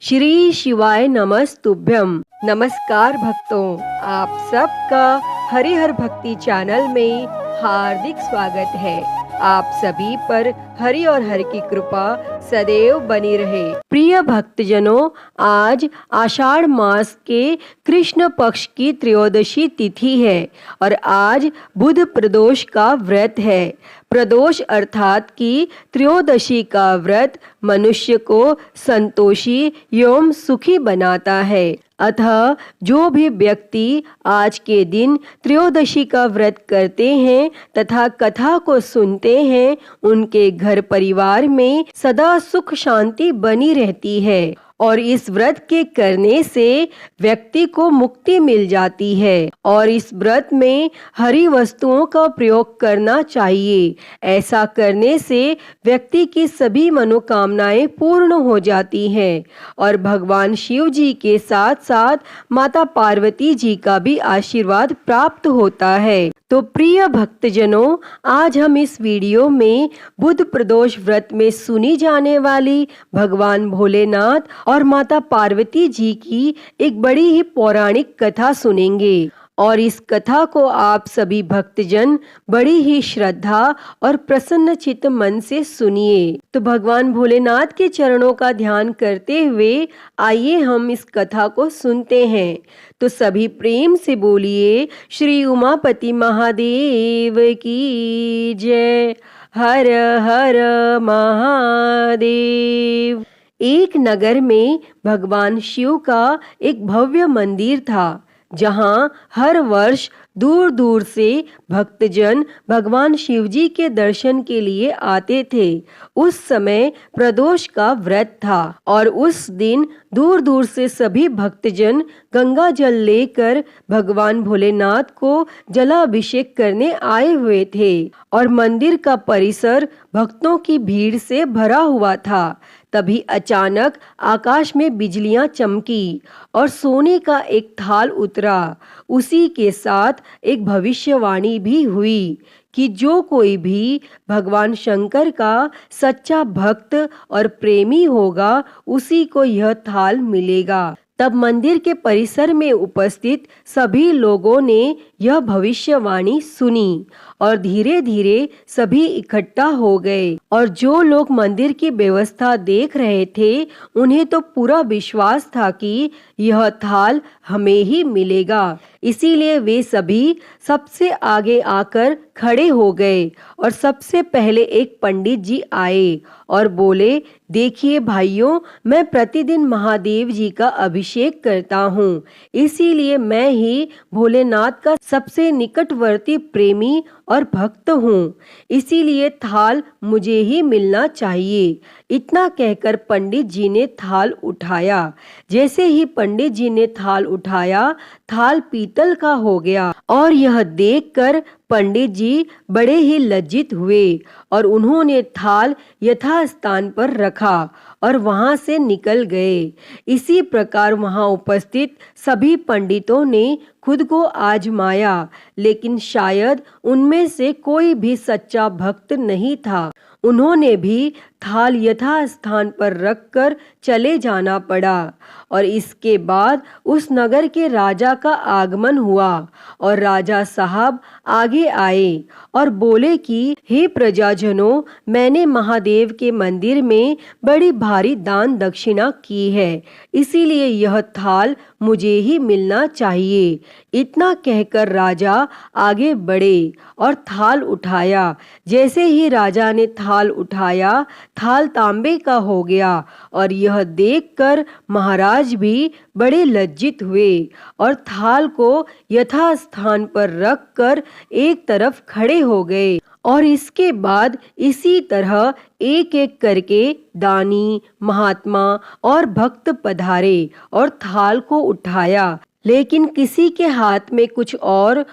श्री शिवाय नमस्तुभ्यम। नमस्कार भक्तों, आप सबका हरिहर भक्ति चैनल में हार्दिक स्वागत है। आप सभी पर हरि और हर की कृपा सदैव बनी रहे। प्रिय भक्तजनों, आज आषाढ़ मास के कृष्ण पक्ष की त्रयोदशी तिथि है और आज बुध प्रदोष का व्रत है। प्रदोष अर्थात कि त्रयोदशी का व्रत मनुष्य को संतोषी एवं सुखी बनाता है। अतः जो भी व्यक्ति आज के दिन त्रयोदशी का व्रत करते हैं तथा कथा को सुनते हैं, उनके घर परिवार में सदा सुख शांति बनी रहती है और इस व्रत के करने से व्यक्ति को मुक्ति मिल जाती है। और इस व्रत में हरी वस्तुओं का प्रयोग करना चाहिए। ऐसा करने से व्यक्ति की सभी मनोकामनाएं पूर्ण हो जाती हैं और भगवान शिव जी के साथ साथ माता पार्वती जी का भी आशीर्वाद प्राप्त होता है। तो प्रिय भक्तजनों, आज हम इस वीडियो में बुध प्रदोष व्रत में सुनी जाने वाली भगवान भोलेनाथ और माता पार्वती जी की एक बड़ी ही पौराणिक कथा सुनेंगे और इस कथा को आप सभी भक्तजन बड़ी ही श्रद्धा और प्रसन्न चित्त मन से सुनिए। तो भगवान भोलेनाथ के चरणों का ध्यान करते हुए आइए हम इस कथा को सुनते हैं। तो सभी प्रेम से बोलिए, श्री उमापति महादेव की जय। हर हर महादेव। एक नगर में भगवान शिव का एक भव्य मंदिर था, जहां हर वर्ष दूर दूर से भक्तजन भगवान शिव जी के दर्शन के लिए आते थे। उस समय प्रदोष का व्रत था और उस दिन दूर दूर से सभी भक्तजन गंगा जल लेकर भगवान भोलेनाथ को जलाभिषेक करने आए हुए थे और मंदिर का परिसर भक्तों की भीड़ से भरा हुआ था। तभी अचानक आकाश में बिजलियां चमकी और सोने का एक थाल उतरा। उसी के साथ एक भविष्यवाणी भी हुई कि जो कोई भी भगवान शंकर का सच्चा भक्त और प्रेमी होगा, उसी को यह थाल मिलेगा। तब मंदिर के परिसर में उपस्थित सभी लोगों ने यह भविष्यवाणी सुनी और धीरे धीरे सभी इकट्ठा हो गए और जो लोग मंदिर की व्यवस्था देख रहे थे, उन्हें तो पूरा विश्वास था कि यह थाल हमें ही मिलेगा। इसीलिए वे सभी सबसे आगे आकर खड़े हो गए और सबसे पहले एक पंडित जी आए और बोले, देखिए भाइयों, मैं प्रतिदिन महादेव जी का अभिषेक करता हूँ, इसीलिए मैं ही भोलेनाथ का सबसे निकटवर्ती प्रेमी और भक्त हूँ, इसीलिए थाल मुझे ही मिलना चाहिए। इतना कहकर पंडित जी ने थाल उठाया। जैसे ही पंडित जी ने थाल उठाया, थाल पीतल का हो गया और यह देखकर पंडित जी बड़े ही लज्जित हुए और उन्होंने थाल यथास्थान पर रखा और वहां से निकल गए। इसी प्रकार वहां उपस्थित सभी पंडितों ने खुद को आजमाया, लेकिन शायद उनमें से कोई भी सच्चा भक्त नहीं था। उन्होंने भी थाल यथास्थान पर रखकर चले जाना पड़ा और इसके बाद उस नगर के राजा का आगमन हुआ और राजा साहब आगे आए और बोले कि हे प्रजाजनों, मैंने महादेव के मंदिर में बड़ी भारी दान दक्षिणा की है, इसीलिए यह थाल मुझे ही मिलना चाहिए। इतना कहकर राजा आगे बढ़े और थाल उठाया। जैसे ही राजा ने थाल उठाया, थाल तांबे का हो गया और यह देखकर महाराज भी बड़े लज्जित हुए और थाल को यथास्थान पर रखकर एक तरफ खड़े हो गए। और इसके बाद इसी तरह एक एक करके दानी, महात्मा और भक्त पधारे और थाल को उठाया, लेकिन किसी के हाथ में कुछ और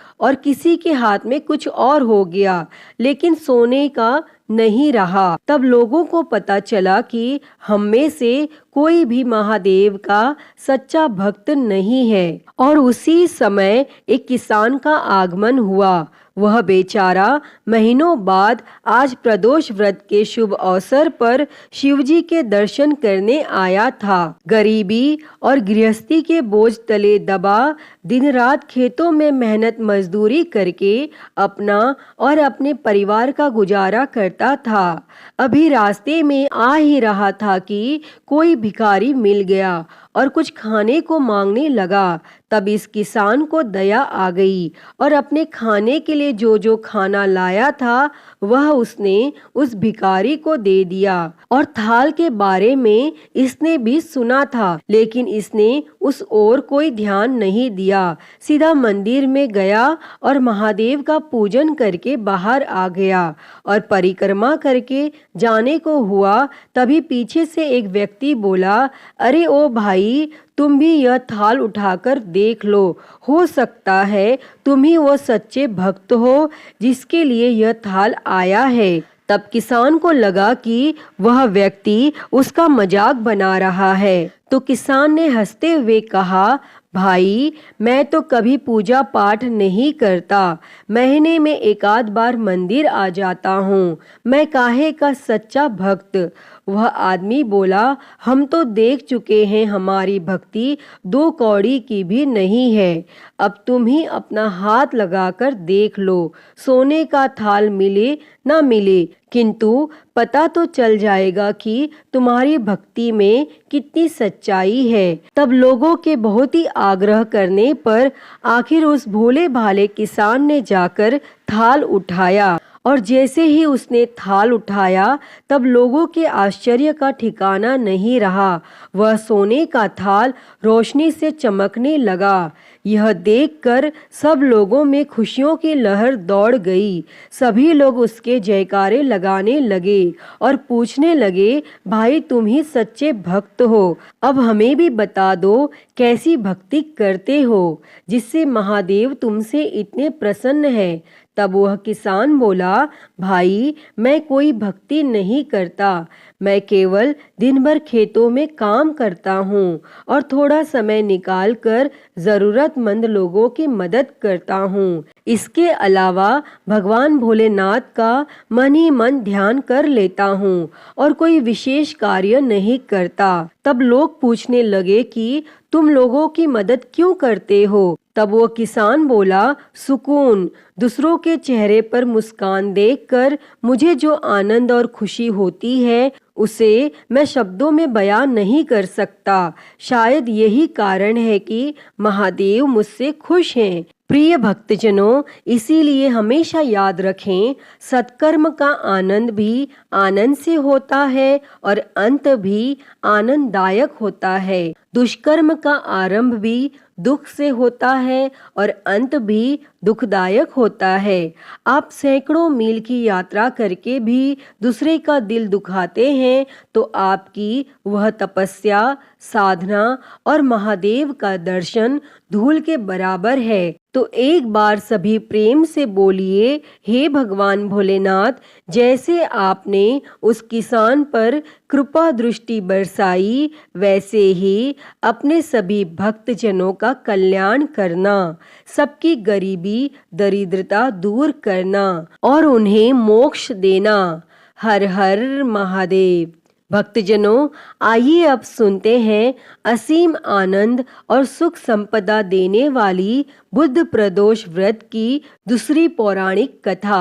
किसी के हाथ में कुछ और हो गया, लेकिन सोने का नहीं रहा। तब लोगों को पता चला कि हम में से कोई भी महादेव का सच्चा भक्त नहीं है और उसी समय एक किसान का आगमन हुआ। वह बेचारा महीनों बाद आज प्रदोष व्रत के शुभ अवसर पर शिवजी के दर्शन करने आया था। गरीबी और गृहस्थी के बोझ तले दबा दिन रात खेतों में मेहनत मजदूरी करके अपना और अपने परिवार का गुजारा करता था। अभी रास्ते में आ ही रहा था कि कोई भिखारी मिल गया और कुछ खाने को मांगने लगा। तब इस किसान को दया आ गई और अपने खाने के लिए जो जो खाना लाया था वह उसने उस भिखारी को दे दिया। और थाल के बारे में इसने भी सुना था, लेकिन इसने उस ओर कोई ध्यान नहीं दिया। सीधा मंदिर में गया और महादेव का पूजन करके बाहर आ गया और परिक्रमा करके जाने को हुआ। तभी पीछे से एक व्यक्ति बोला, अरे ओ भाई, तुम भी यह थाल उठाकर देख लो, हो सकता है तुम ही वो सच्चे भक्त हो जिसके लिए यह थाल आया है। तब किसान को लगा कि वह व्यक्ति उसका मजाक बना रहा है, तो किसान ने हंसते हुए कहा, भाई, मैं तो कभी पूजा पाठ नहीं करता, महीने में एक आध बार मंदिर आ जाता हूँ, मैं काहे का सच्चा भक्त। वह आदमी बोला, हम तो देख चुके हैं, हमारी भक्ति 2 कौड़ी की भी नहीं है। अब तुम ही अपना हाथ लगाकर देख लो, सोने का थाल मिले ना मिले, किंतु पता तो चल जाएगा कि तुम्हारी भक्ति में कितनी सच्चाई है। तब लोगों के बहुत ही आग्रह करने पर आखिर उस भोले भाले किसान ने जाकर थाल उठाया और जैसे ही उसने थाल उठाया तब लोगों के आश्चर्य का ठिकाना नहीं रहा। वह सोने का थाल रोशनी से चमकने लगा। यह देखकर सब लोगों में खुशियों की लहर दौड़ गई। सभी लोग उसके जयकारे लगाने लगे और पूछने लगे, भाई तुम ही सच्चे भक्त हो, अब हमें भी बता दो कैसी भक्ति करते हो जिससे महादेव तुमसे इतने प्रसन्न है। तब वह किसान बोला, भाई, मैं कोई भक्ति नहीं करता, मैं केवल दिन भर खेतों में काम करता हूँ और थोड़ा समय निकालकर जरूरतमंद लोगों की मदद करता हूँ। इसके अलावा भगवान भोलेनाथ का मन ही मन ध्यान कर लेता हूँ और कोई विशेष कार्य नहीं करता। तब लोग पूछने लगे कि तुम लोगों की मदद क्यों करते हो? तब वो किसान बोला, सुकून, दूसरों के चेहरे पर मुस्कान देखकर मुझे जो आनंद और खुशी होती है उसे मैं शब्दों में बयान नहीं कर सकता। शायद यही कारण है कि महादेव मुझसे खुश हैं। प्रिय भक्तजनों, इसीलिए हमेशा याद रखें, सत्कर्म का आनंद भी आनंद से होता है और अंत भी आनंददायक होता है। दुष्कर्म का आरंभ भी दुख से होता है और अंत भी दुखदायक होता है। आप सैकड़ों मील की यात्रा करके भी दूसरे का दिल दुखाते हैं तो आपकी वह तपस्या, साधना और महादेव का दर्शन धूल के बराबर है। तो एक बार सभी प्रेम से बोलिए, हे भगवान भोलेनाथ, जैसे आपने उस किसान पर कृपा दृष्टि बरसाई वैसे ही अपने सभी भक्तजनों का कल्याण करना, सबकी गरीबी दरिद्रता दूर करना और उन्हें मोक्ष देना। हर हर महादेव। भक्तजनों, आइए अब सुनते हैं असीम आनंद और सुख संपदा देने वाली बुद्ध प्रदोष व्रत की दूसरी पौराणिक कथा।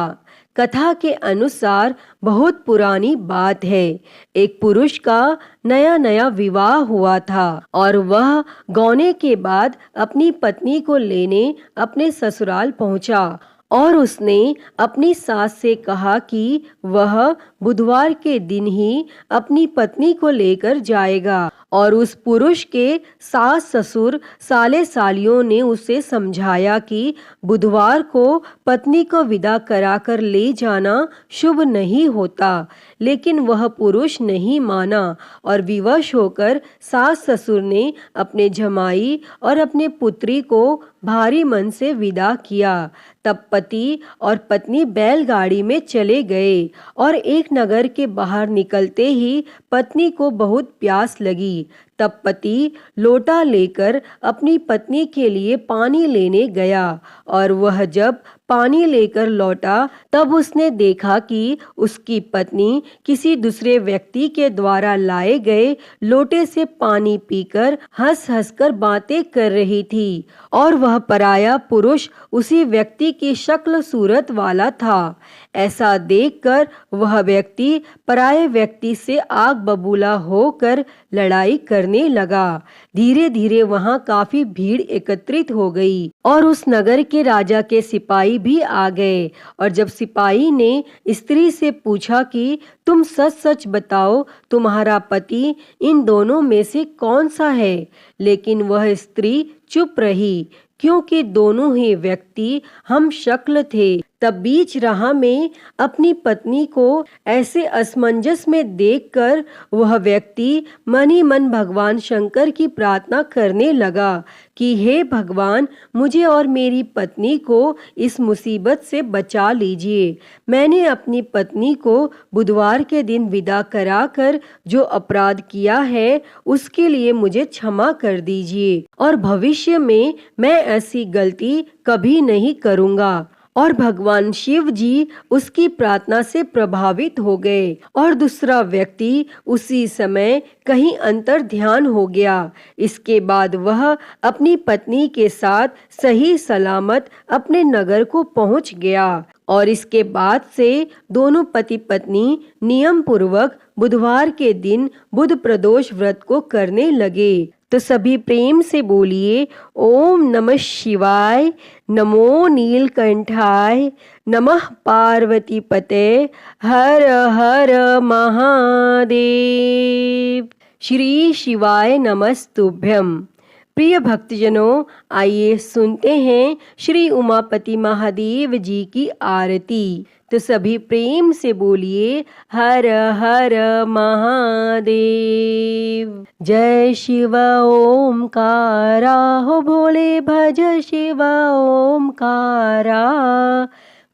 कथा के अनुसार बहुत पुरानी बात है। एक पुरुष का नया नया विवाह हुआ था और वह गौने के बाद अपनी पत्नी को लेने अपने ससुराल पहुंचा और उसने अपनी सास से कहा कि वह बुधवार के दिन ही अपनी पत्नी को लेकर जाएगा। और उस पुरुष के सास ससुर साले सालियों ने उसे समझाया कि बुधवार को पत्नी को विदा कराकर ले जाना शुभ नहीं होता, लेकिन वह पुरुष नहीं माना और विवश होकर सास ससुर ने अपने जमाई और अपने पुत्री को भारी मन से विदा किया। तब पति और पत्नी बैलगाड़ी में चले गए और एक नगर के बाहर निकलते ही पत्नी को बहुत प्यास लगी। तब पति लोटा लेकर अपनी पत्नी के लिए पानी लेने गया और वह जब पानी लेकर लौटा, तब उसने देखा कि उसकी पत्नी किसी दूसरे व्यक्ति के द्वारा लाए गए लोटे से पानी पीकर हंस हंसकर बातें कर रही थी और वह पराया पुरुष उसी व्यक्ति की शक्ल सूरत वाला था। ऐसा देखकर वह व्यक्ति पराये व्यक्ति से आग बबूला होकर लड़ाई करने लगा। धीरे धीरे वहां काफी भीड़ एकत्रित हो गई और उस नगर के राजा के सिपाही भी आ गए। और जब सिपाही ने स्त्री से पूछा कि तुम सच सच बताओ, तुम्हारा पति इन दोनों में से कौन सा है, लेकिन वह स्त्री चुप रही, क्योंकि दोनों ही व्यक्ति हम शक्ल थे। तब बीच राह में अपनी पत्नी को ऐसे असमंजस में देखकर वह व्यक्ति मन ही मन भगवान शंकर की प्रार्थना करने लगा कि हे भगवान, मुझे और मेरी पत्नी को इस मुसीबत से बचा लीजिए। मैंने अपनी पत्नी को बुधवार के दिन विदा कराकर जो अपराध किया है उसके लिए मुझे क्षमा कर दीजिए और भविष्य में मैं ऐसी गलती कभी नहीं करूँगा। और भगवान शिव जी उसकी प्रार्थना से प्रभावित हो गए और दूसरा व्यक्ति उसी समय कहीं अंतर ध्यान हो गया। इसके बाद वह अपनी पत्नी के साथ सही सलामत अपने नगर को पहुंच गया और इसके बाद से दोनों पति पत्नी नियम पूर्वक बुधवार के दिन बुध प्रदोष व्रत को करने लगे। तो सभी प्रेम से बोलिए ओम नमः शिवाय, नमो नीलकंठाय, नमः पार्वती पते, हर हर महादेव। श्री शिवाय नमस्तुभ्यम। प्रिय भक्तजनों, आइए सुनते हैं श्री उमापति महादेव जी की आरती। तो सभी प्रेम से बोलिए हर हर महादेव। जय शिव ओमकारा, हो भोले भज शिव ओमकारा।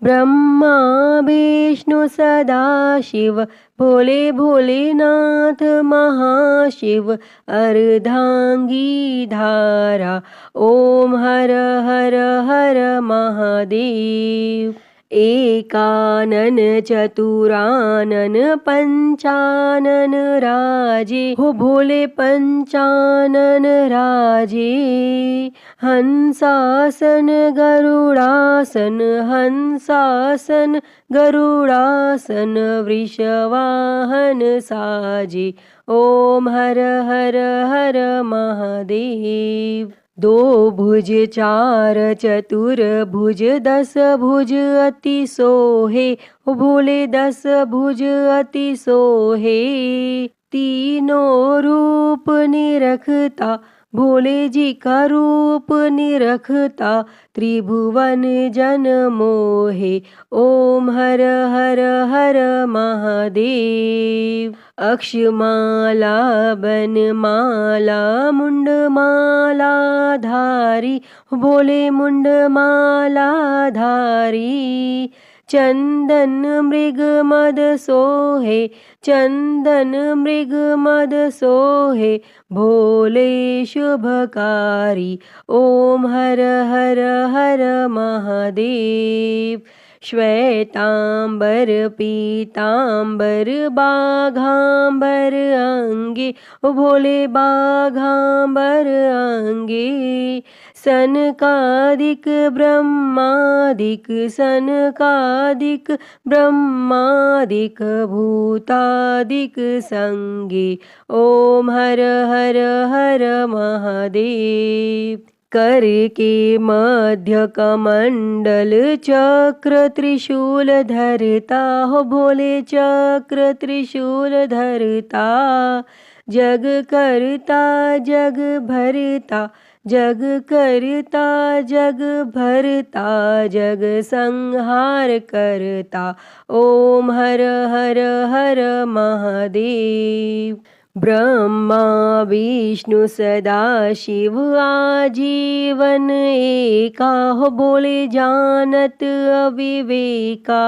ब्रह्मा विष्णु सदा शिव, भोले भोलेनाथ महाशिव। अर्धांगी धारा, ओम हर हर हर महादेव। एकानन चतुरानन पंचानन राजे, हो भोले पंचानन राजे। हंसासन गरुड़ासन, हंसासन गरुड़ासन। वृषवाहन साजे, ओम हर हर हर महादेव। दो भुज चार चतुर भुज, दस भुज अति सोहे, हो भोले दस भुज अति सोहे। तीनों रूप निरखता, भोले जी का रूप निरखता। त्रिभुवन जन मोहे, ओम हर हर हर महादेव। अक्षमाला बनमाला मुंडमाला धारी, भोले मुंडमाला धारी। चंदन मृग मद सोहे, चंदन मृग मद सोहे। भोले शुभकारी, ओम हर हर हर महादेव। श्वेतांबर पीतांबर बाघांबर अंगे, भोले बाघांबर अंगे। सनकादिक ब्रह्मादिक, सनकादिक ब्रह्मादिक। भूतादिक संगे, ओम हर हर हर महादेव। कर के मध्य कमंडल चक्र त्रिशूल धरता, हो भोले चक्र त्रिशूल धरता। जग करता जग भरता, जग करता जग भरता। जग संहार करता, ओम हर हर हर महादेव। ब्रह्मा विष्णु सदा शिव आजीवन एका, हो भोले जानत अविवेका।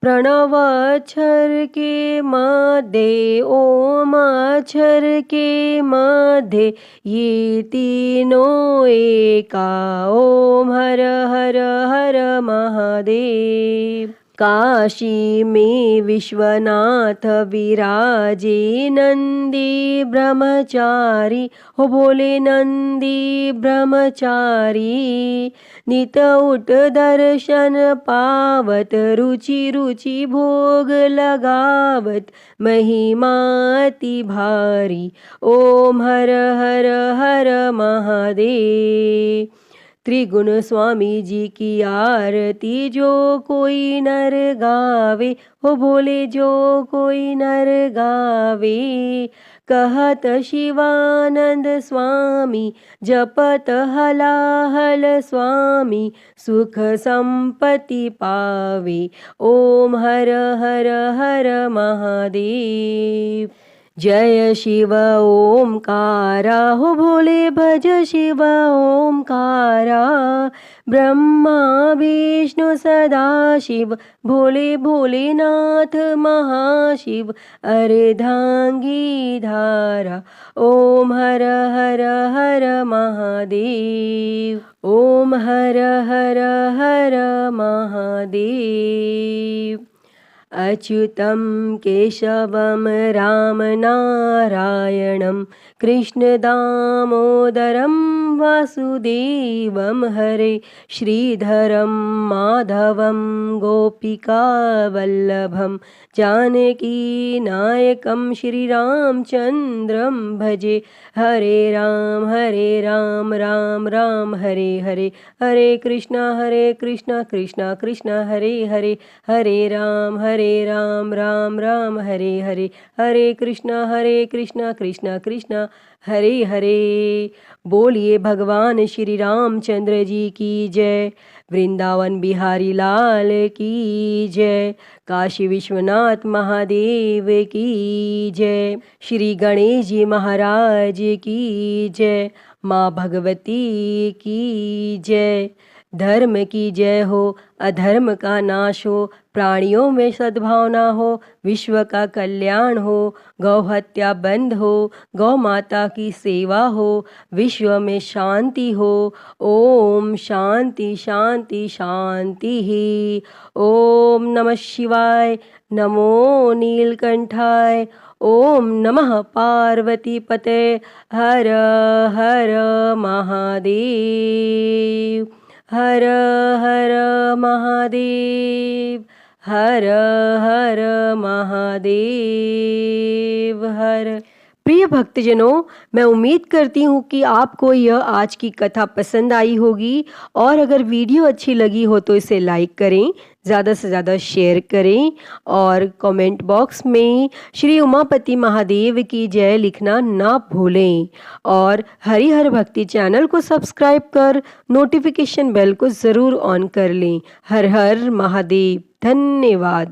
प्रणव अक्षर के मध्य ओम अक्षर के मध्य ये तीनों एका ओम हर हर हर महादेव। काशी में विश्वनाथ विराजे नंदी ब्रह्मचारी हो बोले नंदी ब्रह्मचारी। नित उठ दर्शन पावत रुचि रुचि भोग लगावत महिमा अति भारी ओम हर हर हर महादेव। त्रिगुण स्वामी जी की आरती जो कोई नर गावे हो बोले जो कोई नर गावे। कहत शिवानंद स्वामी जपत हलाहल स्वामी सुख संपत्ति पावे ओम हर हर हर महादेव। जय शिव ओमकारा हो भोले भज शिव ओमकारा। ब्रह्मा विष्णु सदाशिव भोले भोलेनाथ महाशिव अर्धांगी धारा ओम हर हर हर महादेव। ओम हर हर हर महादेव। अच्युतं केशवं राम नारायणं कृष्ण दामोदरं वासुदेवं हरे श्रीधरं माधवं गोपिकावल्लभं जानकी नायकं श्रीरामचन्द्रं भजे। हरे राम राम राम हरे हरे। हरे कृष्णा कृष्णा कृष्णा हरे हरे। हरे राम राम राम हरे हरे। हरे कृष्णा कृष्णा कृष्णा हरे हरे। बोलिए भगवान श्री रामचंद्र जी की जय। वृंदावन बिहारी लाल की जय। काशी विश्वनाथ महादेव की जय। श्री गणेश जी महाराज की जय। माँ भगवती की जय। धर्म की जय हो, अधर्म का नाश हो, प्राणियों में सद्भावना हो, विश्व का कल्याण हो, गौ हत्या बंद हो, गौ माता की सेवा हो, विश्व में शांति हो। ओम शांति शांति शांति ही। ओम नमः शिवाय। नमो नीलकंठाय। ओम नमः पार्वती पते। हर हर महादेव। हर हर महादेव। हर हर महादेव। हर। प्रिय भक्तजनों, मैं उम्मीद करती हूँ कि आपको यह आज की कथा पसंद आई होगी और अगर वीडियो अच्छी लगी हो तो इसे लाइक करें, ज़्यादा से ज़्यादा शेयर करें और कमेंट बॉक्स में श्री उमापति महादेव की जय लिखना ना भूलें और हरिहर भक्ति चैनल को सब्सक्राइब कर नोटिफिकेशन बेल को ज़रूर ऑन कर लें। हर हर महादेव। धन्यवाद।